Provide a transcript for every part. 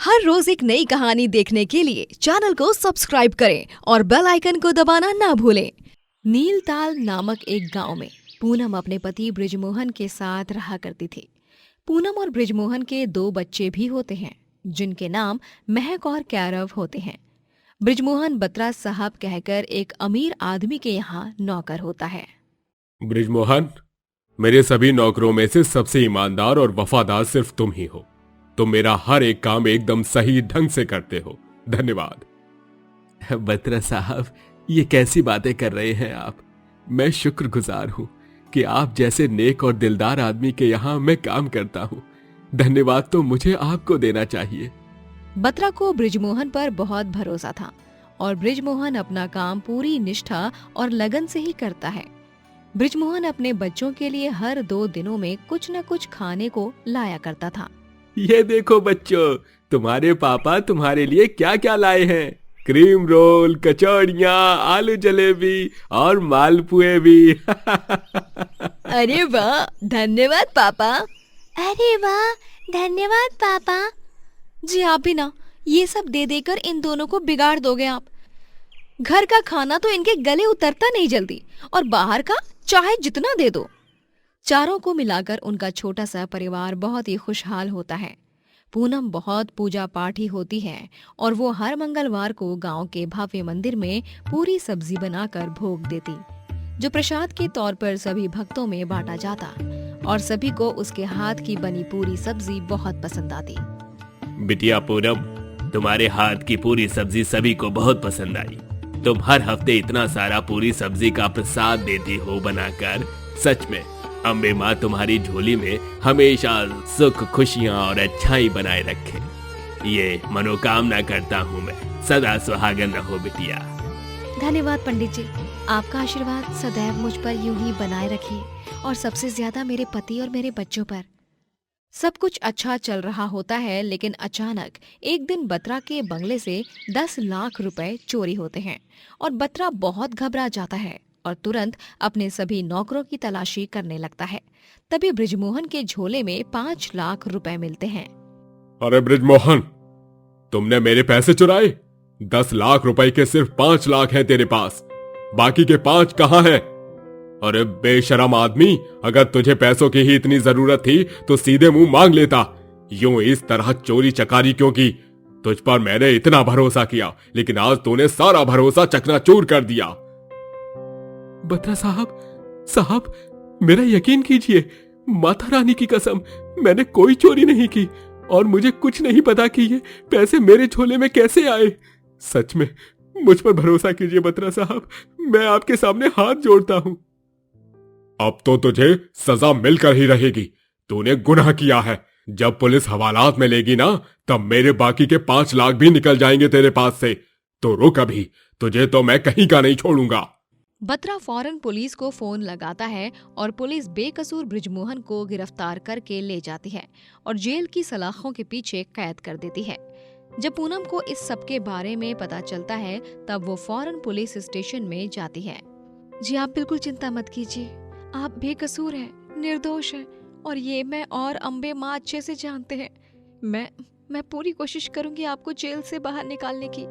हर रोज एक नई कहानी देखने के लिए चैनल को सब्सक्राइब करें और बेल आइकन को दबाना ना भूलें। नीलताल नामक एक गांव में पूनम अपने पति बृजमोहन के साथ रहा करती थी। पूनम और बृजमोहन के 2 बच्चे भी होते हैं, जिनके नाम महक और कैरव होते हैं। बृजमोहन बत्रा साहब कहकर एक अमीर आदमी के यहाँ नौकर होता है। बृजमोहन, मेरे सभी नौकरों में से सबसे ईमानदार और वफादार सिर्फ तुम ही हो। तुम मेरा हर एक काम एकदम सही ढंग से करते हो। धन्यवाद। बत्रा साहब, ये कैसी बातें कर रहे हैं आप? मैं शुक्रगुजार हूं कि आप जैसे नेक और दिलदार आदमी के यहाँ मैं काम करता हूं। धन्यवाद तो मुझे आपको देना चाहिए। बत्रा को बृजमोहन पर बहुत भरोसा था और बृजमोहन अपना काम पूरी निष्ठा और लगन से ही करता है। बृजमोहन अपने बच्चों के लिए हर 2 दिनों में कुछ न कुछ खाने को लाया करता था। ये देखो बच्चों, तुम्हारे पापा तुम्हारे लिए क्या क्या लाए हैं। क्रीम रोल, कचौड़ियाँ, आलू जलेबी और मालपुए भी। अरे वाह, धन्यवाद पापा। अरे वाह, धन्यवाद पापा। जी आप भी ना, ये सब दे देकर इन दोनों को बिगाड़ दोगे आप। घर का खाना तो इनके गले उतरता नहीं जल्दी, और बाहर का चाहे जितना दे दो। चारों को मिलाकर उनका छोटा सा परिवार बहुत ही खुशहाल होता है। पूनम बहुत पूजा पाठी होती है और वो हर मंगलवार को गांव के भव्य मंदिर में पूरी सब्जी बनाकर भोग देती, जो प्रसाद के तौर पर सभी भक्तों में बांटा जाता और सभी को उसके हाथ की बनी पूरी सब्जी बहुत पसंद आती। बिटिया पूनम, तुम्हारे हाथ की पूरी सब्जी सभी को बहुत पसंद आई। तुम हर हफ्ते इतना सारा पूरी सब्जी का प्रसाद देती हो बनाकर। सच में अम्बे माँ तुम्हारी झोली में हमेशा सुख, खुशियाँ और अच्छाई बनाए रखे। ये मनोकामना करता हूँ मैं। सदा सुहागन रहो बिटिया। धन्यवाद पंडित जी, आपका आशीर्वाद सदैव मुझ पर यूं ही बनाए रखिए, और सबसे ज्यादा मेरे पति और मेरे बच्चों पर। सब कुछ अच्छा चल रहा होता है, लेकिन अचानक एक दिन बत्रा के बंगले से 10 लाख रुपए चोरी होते हैं और बत्रा बहुत घबरा जाता है और तुरंत अपने सभी नौकरों की तलाशी करने लगता है। तभी बृजमोहन के झोले में 5 लाख रुपए मिलते हैं। अरे बृजमोहन, तुमने मेरे पैसे चुराए? 10 लाख रुपए के सिर्फ 5 लाख हैं तेरे पास, बाकी के 5 कहाँ हैं? अरे बेशरम आदमी, अगर तुझे पैसों की ही इतनी जरूरत थी तो सीधे मुंह मांग लेता। यूं इस तरह चोरी चकारी क्यों की? तुझ पर मैंने इतना भरोसा किया, लेकिन आज तूने सारा भरोसा चकनाचूर कर दिया। बत्रा साहब, मेरा यकीन कीजिए, माता रानी की कसम, मैंने कोई चोरी नहीं की और मुझे कुछ नहीं पता कि ये पैसे मेरे झोले में कैसे आए। सच में मुझ पर भरोसा कीजिए बत्रा साहब, मैं आपके सामने हाथ जोड़ता हूं। अब तो तुझे सजा मिलकर ही रहेगी। तूने गुनाह किया है। जब पुलिस हवालात में लेगी ना, तब मेरे बाकी के 5 लाख भी निकल जाएंगे तेरे पास से। तो रुक अभी, तुझे तो मैं कहीं का नहीं छोड़ूंगा। बत्रा फौरन पुलिस को फोन लगाता है और पुलिस बेकसूर बृजमोहन को गिरफ्तार करके ले जाती है और जेल की सलाखों के पीछे कैद कर देती है। जब पूनम को इस सब के बारे में पता चलता है, तब वो फौरन पुलिस स्टेशन में जाती है। जी आप बिल्कुल चिंता मत कीजिए, आप बेकसूर हैं, निर्दोष हैं, और ये मैं और अम्बे माँ अच्छे से जानते हैं। मैं पूरी कोशिश करूंगी आपको जेल से बाहर निकालने की।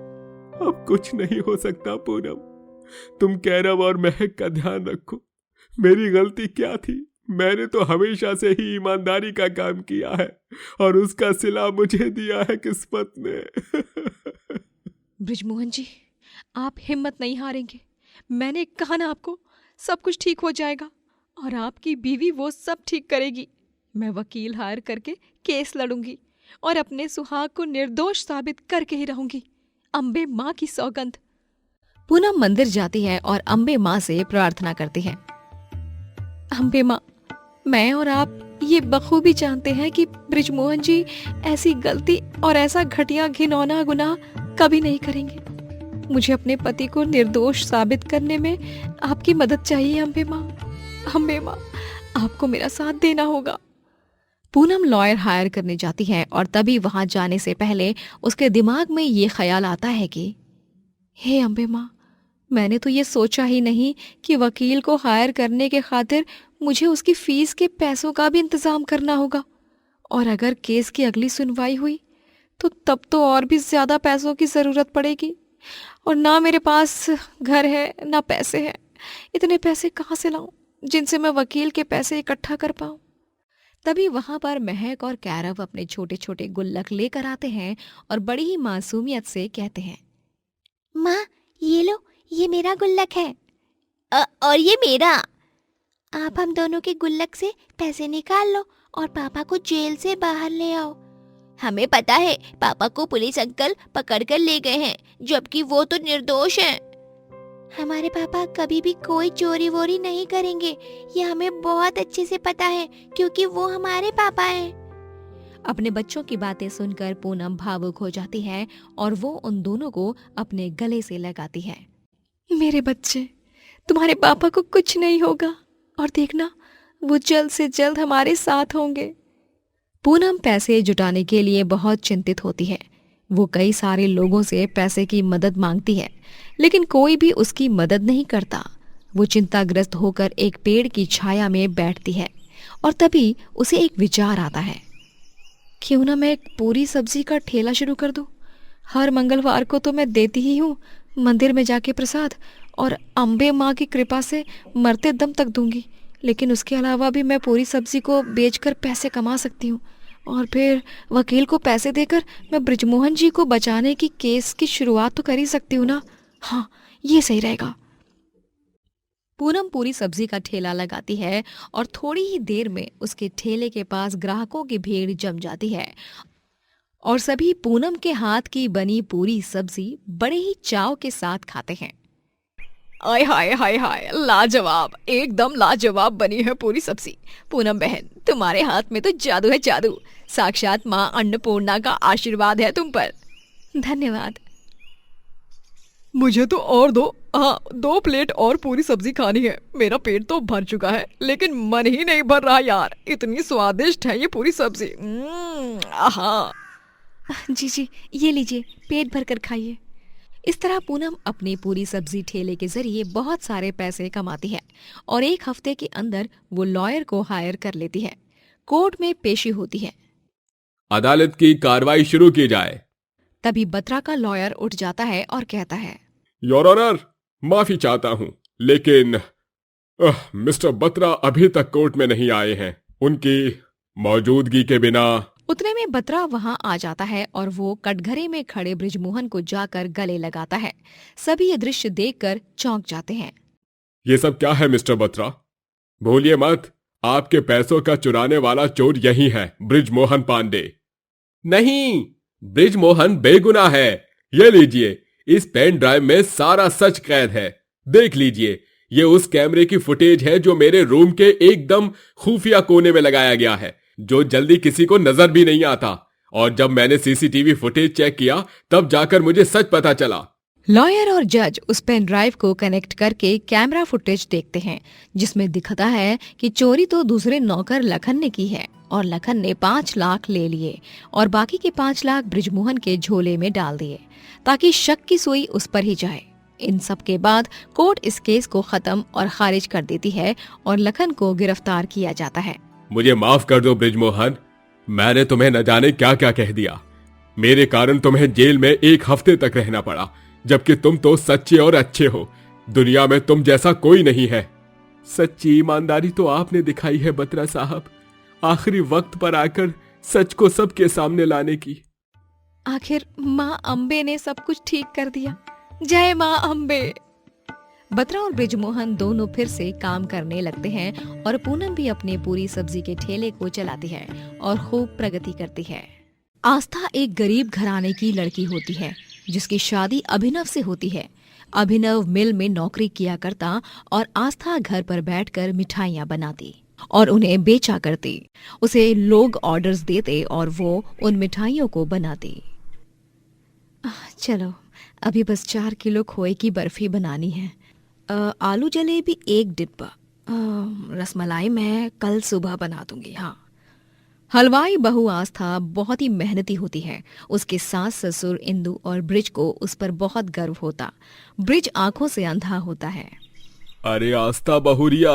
अब कुछ नहीं हो सकता पूनम, तुम कैरव और महक का ध्यान रखो। मेरी गलती क्या थी? मैंने तो हमेशा से ही ईमानदारी का काम किया है और उसका सिला मुझे दिया है किस्मत ने। बृजमोहन जी, आप हिम्मत नहीं हारेंगे। मैंने कहा ना आपको, सब कुछ ठीक हो जाएगा और आपकी बीवी वो सब ठीक करेगी। मैं वकील हायर करके केस लड़ूंगी और अपने सुहाग को निर्दोष साबित करके ही रहूंगी। अम्बे माँ की सौगंध। पूनम मंदिर जाती है और अम्बे माँ से प्रार्थना करती है। अम्बे माँ, मैं और आप ये बखूबी जानते हैं कि बृजमोहन जी ऐसी गलती और ऐसा घटिया घिनौना गुनाह कभी नहीं करेंगे। मुझे अपने पति को निर्दोष साबित करने में आपकी मदद चाहिए अम्बे माँ। अम्बे माँ, आपको मेरा साथ देना होगा। पूनम लॉयर हायर करने जाती है और तभी वहां जाने से पहले उसके दिमाग में ये ख्याल आता है कि हे अम्बे माँ, मैंने तो ये सोचा ही नहीं कि वकील को हायर करने के खातिर मुझे उसकी फीस के पैसों का भी इंतजाम करना होगा, और अगर केस की अगली सुनवाई हुई तो तब तो और भी ज्यादा पैसों की जरूरत पड़ेगी, और ना मेरे पास घर है ना पैसे हैं। इतने पैसे कहाँ से लाऊं जिनसे मैं वकील के पैसे इकट्ठा कर पाऊं। तभी वहां पर महक और कैरव अपने छोटे छोटे गुल्लक लेकर आते हैं और बड़ी ही मासूमियत से कहते हैं, माँ ये लो, ये मेरा गुल्लक है। और ये मेरा। आप हम दोनों के गुल्लक से पैसे निकाल लो और पापा को जेल से बाहर ले आओ। हमें पता है पापा को पुलिस अंकल पकड़ कर ले गए हैं, जबकि वो तो निर्दोष हैं। हमारे पापा कभी भी कोई चोरी वोरी नहीं करेंगे, ये हमें बहुत अच्छे से पता है, क्योंकि वो हमारे पापा हैं। अपने बच्चों की बातें सुनकर पूनम भावुक हो जाती है और वो उन दोनों को अपने गले से लगाती है। मेरे बच्चे, तुम्हारे पापा को कुछ नहीं होगा, और देखना वो जल्द से जल्द हमारे साथ होंगे। पूनम पैसे जुटाने के लिए बहुत चिंतित होती है। वो कई सारे लोगों से पैसे की मदद मांगती है, लेकिन कोई भी उसकी मदद नहीं करता। वो चिंताग्रस्त होकर एक पेड़ की छाया में बैठती है और तभी उसे एक विचार आता है, क्यों ना मैं एक पूरी सब्जी का ठेला शुरू कर दूं। हर मंगलवार को तो मैं देती ही हूँ मंदिर में जाके प्रसाद, और अम्बे माँ की कृपा से मरते दम तक दूंगी, लेकिन उसके अलावा भी मैं पूरी सब्जी को बेचकर पैसे कमा सकती हूँ, और फिर वकील को पैसे देकर मैं बृजमोहन जी को बचाने की केस की शुरुआत तो कर ही सकती हूँ ना। हाँ, ये सही रहेगा। पूनम पूरी सब्जी का ठेला लगाती है और थोड़ी ही देर में उसके ठेले के पास ग्राहकों की भीड़ जम जाती है और सभी पूनम के हाथ की बनी पूरी सब्जी बड़े ही चाव के साथ खाते हैं। आय हाय हाय हाय, लाजवाब, एकदम लाजवाब बनी है पूरी सब्जी। पूनम बहन, तुम्हारे हाथ में तो जादू है, जादू। साक्षात माँ अन्नपूर्णा का आशीर्वाद है तुम पर। धन्यवाद। मुझे तो और दो, हाँ 2 प्लेट और पूरी सब्जी खानी है। मेरा पेट तो भर चुका है, लेकिन मन ही नहीं भर रहा यार। इतनी स्वादिष्ट है ये पूरी सब्जी। आहा। जी जी, ये लीजिए, पेट भर कर खाइए। इस तरह पूनम अपनी पूरी सब्जी ठेले के जरिए बहुत सारे पैसे कमाती है और एक हफ्ते के अंदर वो लॉयर को हायर कर लेती है। कोर्ट में पेशी होती है। अदालत की कार्रवाई शुरू की जाए। तभी बत्रा का लॉयर उठ जाता है और कहता है, योर ऑनर, माफी चाहता हूं, लेकिन मिस्टर बत्रा अभी तक कोर्ट में नहीं आए हैं। उनकी मौजूदगी के बिना। उतने में बत्रा वहां आ जाता है और वो कटघरे में खड़े बृजमोहन को जाकर गले लगाता है। सभी ये दृश्य देखकर चौंक जाते हैं। ये सब क्या है मिस्टर बत्रा? भूलिए मत, आपके पैसों का चुराने वाला चोर यही है, बृजमोहन पांडे। नहीं, बृजमोहन बेगुनाह है। ये लीजिए, इस पेन ड्राइव में सारा सच कैद है। देख लीजिए, ये उस कैमरे की फुटेज है जो मेरे रूम के एकदम खुफिया कोने में लगाया गया है, जो जल्दी किसी को नजर भी नहीं आता। और जब मैंने सीसीटीवी फुटेज चेक किया, तब जाकर मुझे सच पता चला। लॉयर और जज उस पेन ड्राइव को कनेक्ट करके कैमरा फुटेज देखते हैं, जिसमें दिखता है कि चोरी तो दूसरे नौकर लखन ने की है और लखन ने 5 लाख ले लिए और बाकी के 5 लाख बृजमोहन के झोले में डाल दिए ताकि शक की सुई उस पर ही जाए। इन सब के बाद कोर्ट इस केस को खत्म और खारिज कर देती है और लखन को गिरफ्तार किया जाता है। मुझे माफ कर दो बृजमोहन, मैंने तुम्हें न जाने क्या क्या कह दिया। मेरे कारण तुम्हें जेल में 1 हफ्ते तक रहना पड़ा, जबकि तुम तो सच्चे और अच्छे हो। दुनिया में तुम जैसा कोई नहीं है। सच्ची ईमानदारी तो आपने दिखाई है बत्रा साहब, आखिरी वक्त पर आकर सच को सबके सामने लाने की। आखिर माँ अम्बे ने सब कुछ ठीक कर दिया। जय माँ अम्बे। बत्रा और बृजमोहन दोनों फिर से काम करने लगते हैं और पूनम भी अपने पूरी सब्जी के ठेले को चलाती है और खूब प्रगति करती है। आस्था एक गरीब घराने की लड़की होती है जिसकी शादी अभिनव से होती है। अभिनव मिल में नौकरी किया करता और आस्था घर पर बैठकर मिठाइयाँ बनाती और उन्हें बेचा करती। उसे लोग ऑर्डर्स देते और वो उन मिठाइयों को बनाती। चलो, अभी बस 4 किलो खोए की बर्फी बनानी है। आलू जलेबी 1 डिब्बा। रसमलाई मैं कल सुबह बना दूंगी। हाँ। हलवाई बहू आस्था बहुत ही मेहनती होती है। उसके सास ससुर इंदु और ब्रिज को उस पर बहुत गर्व होता। ब्रिज आंखों से अंधा होता है। अरे आस्था बहुरिया,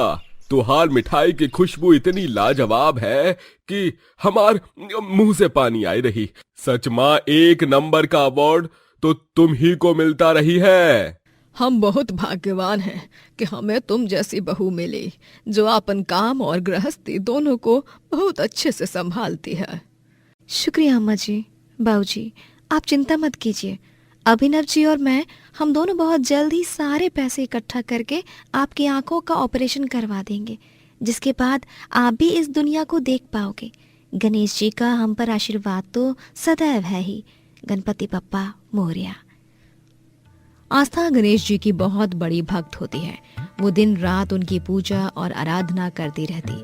तुहार मिठाई की खुशबू इतनी लाजवाब है कि हमार मुंह से पानी आई रही। सच माँ, 1 नंबर का अवार्ड तो तुम ही को मिलता रही है। हम बहुत भाग्यवान हैं कि हमें तुम जैसी बहू मिली जो अपन काम और गृहस्थी दोनों को बहुत अच्छे से संभालती है। शुक्रिया अम्मा जी, बाबूजी, आप चिंता मत कीजिए। अभिनव जी और मैं, हम दोनों बहुत जल्द ही सारे पैसे इकट्ठा करके आपकी आंखों का ऑपरेशन करवा देंगे, जिसके बाद आप भी इस दुनिया को देख पाओगे। गणेश जी का हम पर आशीर्वाद तो सदैव है ही। गणपति बप्पा मोरया। आस्था गणेश जी की बहुत बड़ी भक्त होती है। वो दिन रात उनकी पूजा और आराधना करती रहती।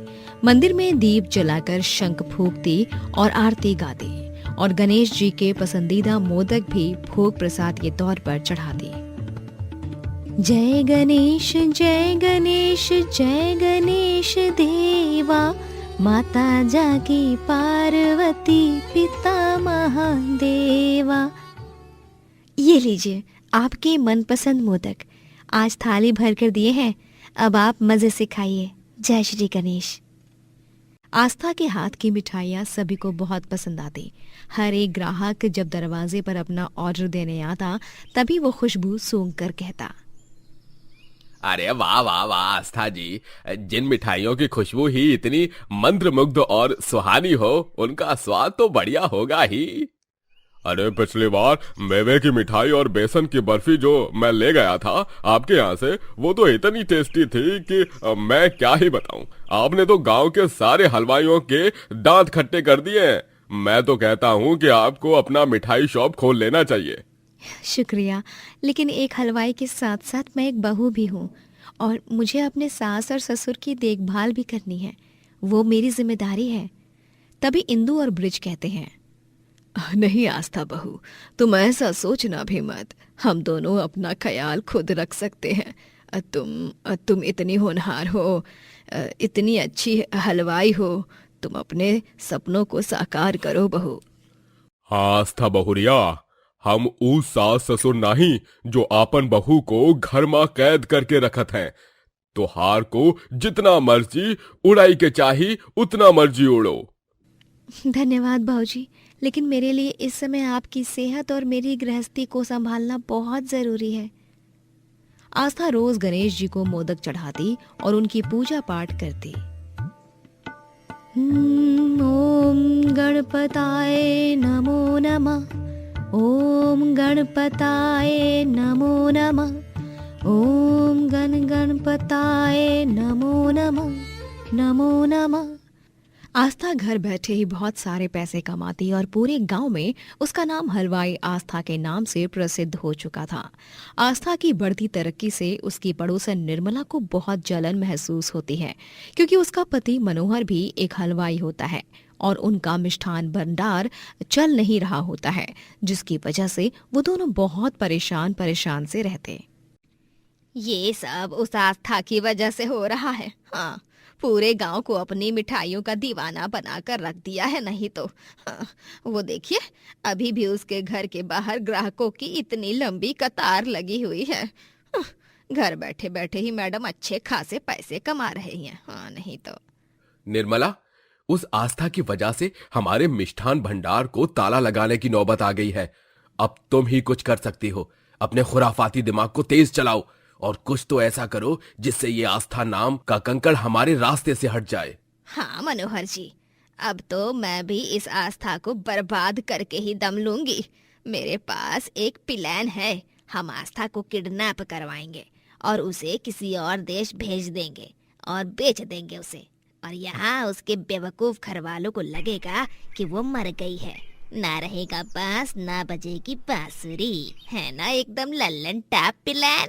मंदिर में दीप जलाकर शंख फूंकती और आरती गाती और गणेश जी के पसंदीदा मोदक भी भोग प्रसाद के तौर पर चढ़ाती। जय गणेश जय गणेश जय गणेश देवा, माता जागी पार्वती पिता महादेवा। ये लीजिए आपके मनपसंद मोदक, आज थाली भर कर दिए हैं, अब आप मजे से खाइए। जय श्री गणेश। आस्था के हाथ की मिठाइयाँ सभी को बहुत पसंद आती। हर एक ग्राहक जब दरवाजे पर अपना ऑर्डर देने आता तभी वो खुशबू सूंघ कर कहता, अरे वाह वाह वाह आस्था जी, जिन मिठाइयों की खुशबू ही इतनी मंत्रमुग्ध और सुहानी हो, उनका स्वाद तो बढ़िया होगा ही। अरे पिछली बार मेवे की मिठाई और बेसन की बर्फी जो मैं ले गया था आपके यहाँ से, वो तो इतनी टेस्टी थी कि मैं क्या ही बताऊं। आपने तो गांव के सारे हलवाइयों के दांत खट्टे कर दिए। मैं तो कहता हूँ कि आपको अपना मिठाई शॉप खोल लेना चाहिए। शुक्रिया, लेकिन एक हलवाई के साथ साथ मैं एक बहू भी हूँ और मुझे अपने सास और ससुर की देखभाल भी करनी है। वो मेरी जिम्मेदारी है। तभी इंदु और ब्रिज कहते हैं, नहीं आस्था बहू, तुम ऐसा सोचना भी मत। हम दोनों अपना ख्याल खुद रख सकते हैं। तुम इतनी होनहार हो, इतनी अच्छी हलवाई हो, तुम अपने सपनों को साकार करो बहू। हाँ आस्था बहुरिया, हम ऊ सास ससुर नहीं जो आपन बहू को घर में कैद करके रखत हैं। तो हार को जितना मर्जी उड़ाई के चाही उतना मर्जी उड़ो। धन्यवाद भाऊजी, लेकिन मेरे लिए इस समय आपकी सेहत और मेरी गृहस्थी को संभालना बहुत जरूरी है। आस्था रोज गणेश जी को मोदक चढ़ाती और उनकी पूजा पाठ करती। ओम गणपताय नमो नमः, ओम गणपताय नमो नमः, ओम गणपताय नमो नमः, नमो नमः। आस्था घर बैठे ही बहुत सारे पैसे कमाती और पूरे गांव में उसका नाम हलवाई आस्था के नाम से प्रसिद्ध हो चुका था। आस्था की बढ़ती तरक्की से उसकी पड़ोसन निर्मला को बहुत जलन महसूस होती है, क्योंकि उसका पति मनोहर भी एक हलवाई होता है और उनका मिष्ठान भंडार चल नहीं रहा होता है, जिसकी वजह से वो दोनों बहुत परेशान से रहते। ये सब उस आस्था की वजह से हो रहा है। हाँ, पूरे गांव को अपनी मिठाइयों का दीवाना बनाकर रख दिया है। नहीं तो वो देखिए, अभी भी उसके घर के बाहर ग्राहकों की इतनी लंबी कतार लगी हुई है। घर बैठे बैठे ही मैडम अच्छे खासे पैसे कमा रहे हैं। हाँ, नहीं तो। निर्मला, उस आस्था की वजह से हमारे मिष्ठान भंडार को ताला लगाने की नौबत आ गई है। अब तुम ही कुछ कर सकती हो। अपने खुराफाती दिमाग को तेज चलाओ और कुछ तो ऐसा करो जिससे ये आस्था नाम का कंकड़ हमारे रास्ते से हट जाए। हाँ मनोहर जी, अब तो मैं भी इस आस्था को बर्बाद करके ही दम लूंगी। मेरे पास एक प्लान है। हम आस्था को किडनैप करवाएंगे और उसे किसी और देश भेज देंगे और बेच देंगे उसे, और यहाँ उसके बेवकूफ घरवालों को लगेगा कि वो मर गई है। ना रहेगा बांस, ना बजेगी बांसुरी। है ना एकदम लल्लन टैप प्लान।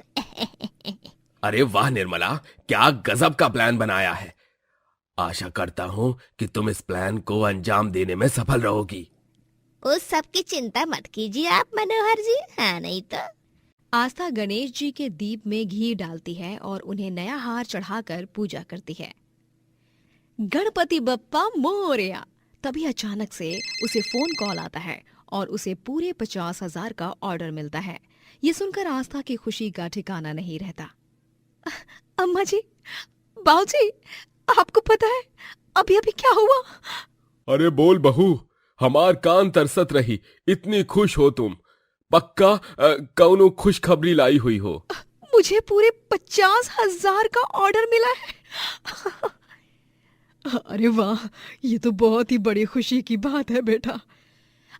अरे वाह निर्मला, क्या गजब का प्लान बनाया है। आशा करता हूँ कि तुम इस प्लान को अंजाम देने में सफल रहोगी। उस सब की चिंता मत कीजिए आप मनोहर जी। हाँ, नहीं तो। आस्था गणेश जी के दीप में घी डालती है और उन्हें नया हार चढ़ाकर पूजा करती है। गणपति बप्पा मोरया। तभी अचानक से उसे फोन कॉल आता है और उसे पूरे 50,000 का ऑर्डर मिलता है। ये सुनकर आस्था की खुशी का ठिकाना नहीं रहता। अम्मा जी, बाबूजी, आपको पता है अभी अभी क्या हुआ? अरे बोल बहू, हमार कान तरसत रही, इतनी खुश हो तुम। पक्का कौनो खुशखबरी लाई हुई हो। मुझे पूरे 50,000 का ऑर्डर मिला है। अरे वाह, ये तो बहुत ही बड़ी खुशी की बात है बेटा।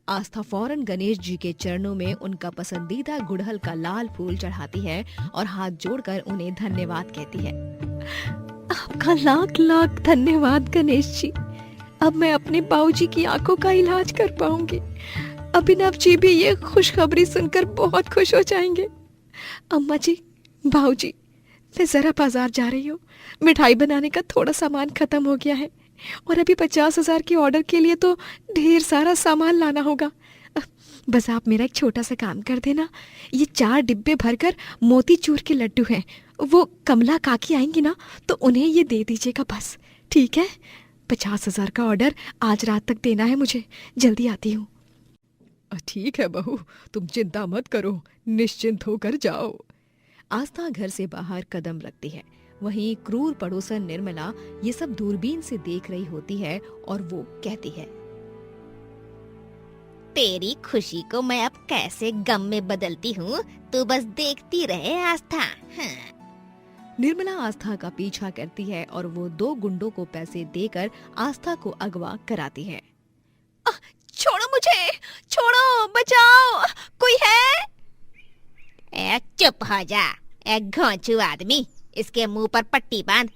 आस्था फौरन गणेश जी के चरणों में उनका पसंदीदा गुड़हल का लाल फूल चढ़ाती है और हाथ जोड़कर उन्हें धन्यवाद कहती है। आपका लाख लाख धन्यवाद गणेश जी। अब मैं अपने बाबूजी की आंखों का इलाज कर पाऊंगी। अभिनव जी भी ये खुशखबरी सुनकर बहुत खुश हो जाएंगे। अम्मा जी, बाबूजी, मैं जरा बाजार जा रही हूँ। मिठाई बनाने का थोड़ा सामान खत्म हो गया है और अभी 50,000 के ऑर्डर के लिए तो ढेर सारा सामान लाना होगा। बस आप मेरा एक छोटा सा काम कर देना। ये 4 डिब्बे भरकर मोतीचूर के लड्डू हैं। वो कमला काकी आएंगी ना, तो उन्हें ये दे दीजिएगा बस। ठीक है? 50,000 का ऑर्डर आज रात तक देना है मुझे। जल्दी आती हूँ। ठीक है बहू, तुम चिंता मत करो, निश्चिंत होकर जाओ। आस्था घर से बाहर कदम रखती है। वहीं क्रूर पड़ोसन निर्मला ये सब दूरबीन से देख रही होती है और वो कहती है, तेरी खुशी को मैं अब कैसे गम में बदलती हूँ, तू बस देखती रहे आस्था। हाँ। निर्मला आस्था का पीछा करती है और वो 2 गुंडों को पैसे देकर आस्था को अगवा कराती है। छोड़ो मुझे, छोड़ो, बचाओ, कोई है? ए चुप हो जा, एक घोंचू आदमी, इसके मुंह पर पट्टी बांध।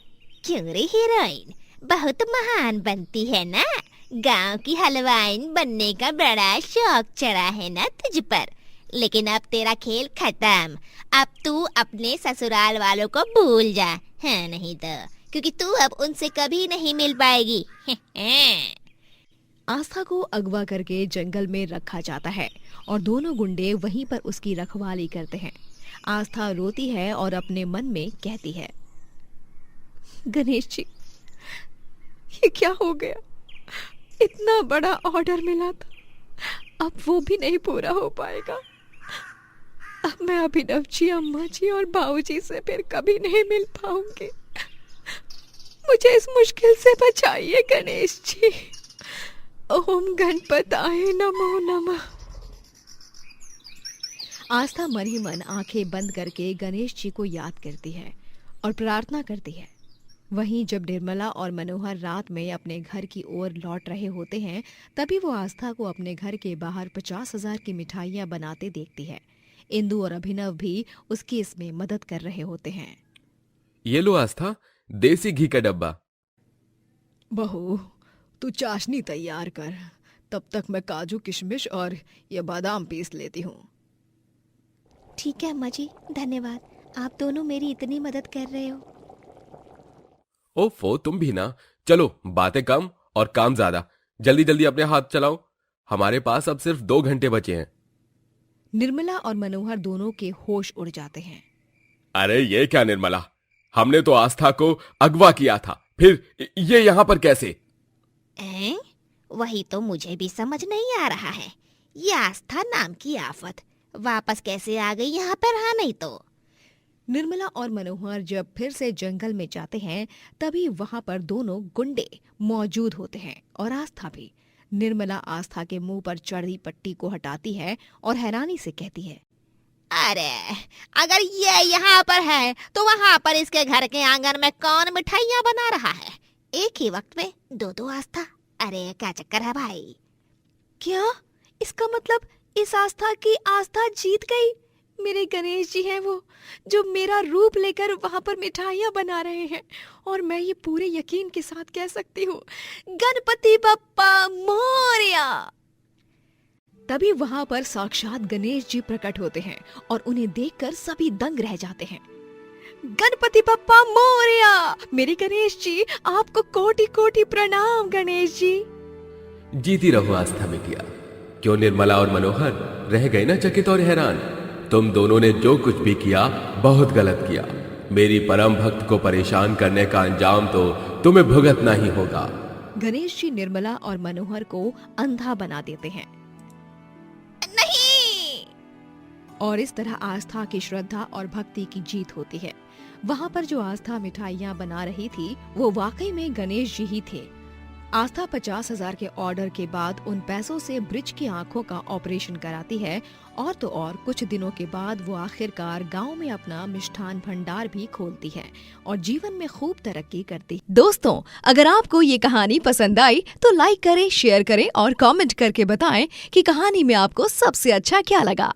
क्यों रे हीरोइन, बहुत महान बनती है ना? गांव की हलवाइन बनने का बड़ा शौक चढ़ा है ना तुझ पर। लेकिन अब तेरा खेल खत्म। अब तू अपने ससुराल वालों को भूल जा, है नहीं तो, क्योंकि तू अब उनसे कभी नहीं मिल पाएगी। आस्था को अगवा करके जंगल में रखा जाता है और दोनों गुंडे वहीं पर उसकी रखवाली करते हैं। आस्था रोती है और अपने मन में कहती है, गणेश जी, ये क्या हो गया? इतना बड़ा ऑर्डर मिला था, अब वो भी नहीं पूरा हो पाएगा। अब मैं अभिनव जी, अम्मा जी और बाबूजी से फिर कभी नहीं मिल पाऊंगी। मुझे इस मुश्किल से बचाइए गणेश जी। ओम गणपताय नमो नमः। आस्था मन ही मन आंखें बंद करके गणेश जी को याद करती है और प्रार्थना करती है। वहीं जब निर्मला और मनोहर रात में अपने घर की ओर लौट रहे होते हैं, तभी वो आस्था को अपने घर के बाहर 50,000 की मिठाइयां बनाते देखती है। इंदु और अभिनव भी उसकी इसमें मदद कर रहे होते हैं। ये लो आस्था, देसी घी का डब्बा। बहू, तू चाशनी तैयार कर, तब तक मैं काजू किशमिश और ये बादाम पीस लेती हूँ। ठीक है अम्मा जी, धन्यवाद। आप दोनों मेरी इतनी मदद कर रहे हो। ओफो, तुम भी ना। चलो, बातें कम और काम ज्यादा। जल्दी जल्दी अपने हाथ चलाओ, हमारे पास अब सिर्फ 2 घंटे बचे हैं। निर्मला और मनोहर दोनों के होश उड़ जाते हैं। अरे ये क्या निर्मला, हमने तो आस्था को अगवा किया था, फिर ये यहाँ पर कैसे? वही तो मुझे भी समझ नहीं आ रहा है। ये आस्था नाम की आफत वापस कैसे आ गई यहाँ पर? हाँ नहीं तो। निर्मला और मनोहर जब फिर से जंगल में जाते हैं, तभी वहां पर दोनों गुंडे मौजूद होते हैं और आस्था भी। निर्मला आस्था के मुंह पर चढ़ी पट्टी को हटाती है और हैरानी से कहती है, अरे अगर ये यहाँ पर है तो वहाँ पर इसके घर के आंगन में कौन मिठाइयाँ बना रहा है? एक ही वक्त में 2-2 आस्था। अरे क्या चक्कर है भाई? क्या इसका मतलब इस आस्था की आस्था जीत गई? मेरे गणेश जी हैं वो, जो मेरा रूप लेकर वहां पर मिठाइयाँ बना रहे हैं। और मैं ये पूरे यकीन के साथ कह सकती हूँ, गणपति बप्पा मोरया। तभी वहां पर साक्षात गणेश जी प्रकट होते हैं और उन्हें देखकर सभी दंग रह जाते हैं। गणपति बप्पा मोरया! मेरे गणेश जी, आपको कोटि कोटि प्रणाम गणेश जी। जीती रहो आस्था बिटिया। क्यों निर्मला और मनोहर रह गए ना चकित और हैरान? तुम दोनों ने जो कुछ भी किया बहुत गलत किया। मेरी परम भक्त को परेशान करने का अंजाम तो तुम्हें भुगतना ही होगा। गणेश जी निर्मला और मनोहर को अंधा बना देते हैं। नहीं। और इस तरह आस्था की श्रद्धा और भक्ति की जीत होती है। वहाँ पर जो आस्था मिठाइयाँ बना रही थी वो वाकई में गणेश जी ही थे। आस्था 50,000 के ऑर्डर के बाद उन पैसों से ब्रिज की आंखों का ऑपरेशन कराती है और तो और कुछ दिनों के बाद वो आखिरकार गांव में अपना मिष्ठान भंडार भी खोलती है और जीवन में खूब तरक्की करती। दोस्तों, अगर आपको ये कहानी पसंद आई तो लाइक करें, शेयर करें और कमेंट करके बताएं कि कहानी में आपको सबसे अच्छा क्या लगा।